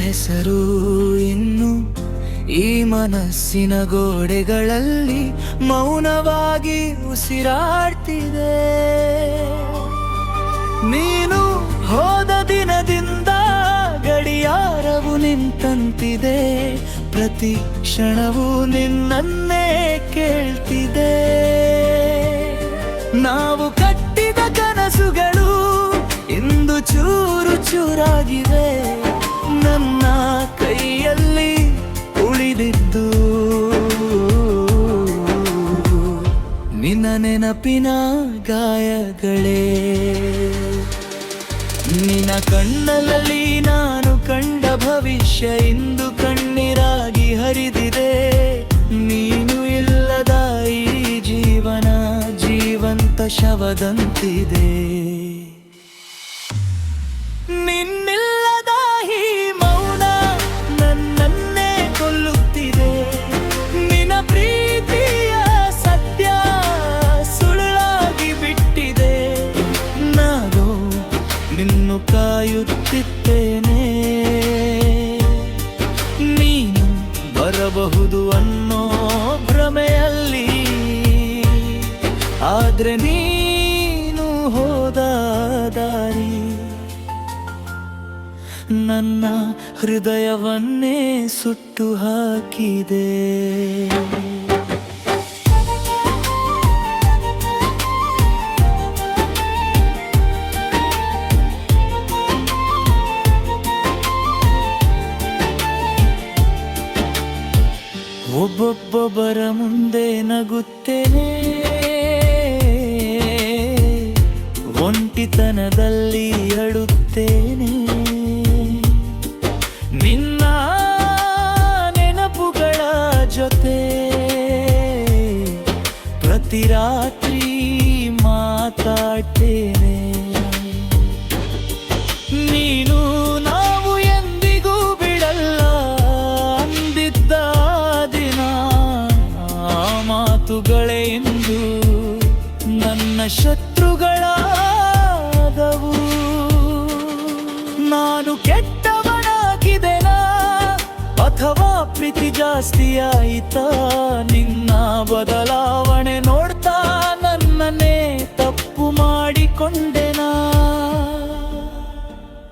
ಹೆಸರು ಇನ್ನು ಈ ಮನಸ್ಸಿನ ಗೋಡೆಗಳಲ್ಲಿ ಮೌನವಾಗಿ ಉಸಿರಾಡ್ತಿದೆ. ನೀನು ಹೋದ ದಿನದಿಂದ ಗಡಿಯಾರವು ನಿಂತಂತಿದೆ, ಪ್ರತಿ ಕ್ಷಣವೂ ನಿನ್ನನ್ನೇ ಕೇಳ್ತಿದೆ. ನಾವು ಕಟ್ಟಿದ ಕನಸುಗಳು ಇಂದು ಚೂರು ಚೂರಾಗಿವೆ, ನನ್ನ ಕೈಯಲ್ಲಿ ಉಳಿದಿದ್ದು ನಿನ್ನ ನೆನಪಿನ ಗಾಯಗಳೇ. ನಿನ್ನ ಕಣ್ಣಲ್ಲಿ ನಾನು ಕಂಡ ಭವಿಷ್ಯ ಇಂದು ಕಣ್ಣೀರಾಗಿ ಹರಿದಿದೆ. ನೀನು ಇಲ್ಲದ ಈ ಜೀವನ ಜೀವಂತ ಶವದಂತಿದೆ. ನಿನ್ನಿಲ್ಲದ ಈ ಮೌನ ನನ್ನನ್ನೇ ಕೊಲ್ಲುತ್ತಿದೆ. ನಿನ್ನ ಪ್ರೀತಿಯ ಸತ್ಯ ಸುಳ್ಳಾಗಿ ಬಿಟ್ಟಿದೆ. ನಾನು ನಿನ್ನು ಕಾಯುತ್ತಿದ್ದೇನೆ, ನೀನು ಬರಬಹುದು ಅನ್ನೋ ಭ್ರಮೆಯಲ್ಲಿ. ಆದ್ರೆ ನೀನು ಹೋದ ದಾರಿ ನನ್ನ ಹೃದಯವನ್ನೇ ಸುಟ್ಟು ಹಾಕಿದೆ. ಒಬ್ಬೊಬ್ಬೊಬ್ಬರ ಮುಂದೆ ನಗುತ್ತೇನೆ, ಒಂಟಿತನದಲ್ಲಿ ಅಳುತ್ತೇನೆ. ನಿನ್ನ ನೆನಪುಗಳ ಜೊತೆ ಪ್ರತಿ ರಾತ್ರಿ ಮಾತಾಡ್ತೇನೆ. ನೀನು ನಾವು ಎಂದಿಗೂ ಬಿಡಲ್ಲ ಅಂದಿದ್ದ ದಿನ ಮಾತುಗಳೇ ಇಂದು ನನ್ನ ಶತ್ರುಗಳಾದವು. ನಾನು ಕೆಟ್ಟವನಾಗಿದೆನಾ ಅಥವಾ ಪ್ರೀತಿ ಜಾಸ್ತಿ ಆಯಿತಾ? ನಿನ್ನ ಬದಲಾವಣೆ ನೋಡ್ತಾ ನನ್ನನ್ನೇ ತಪ್ಪು ಮಾಡಿಕೊಂಡೆ.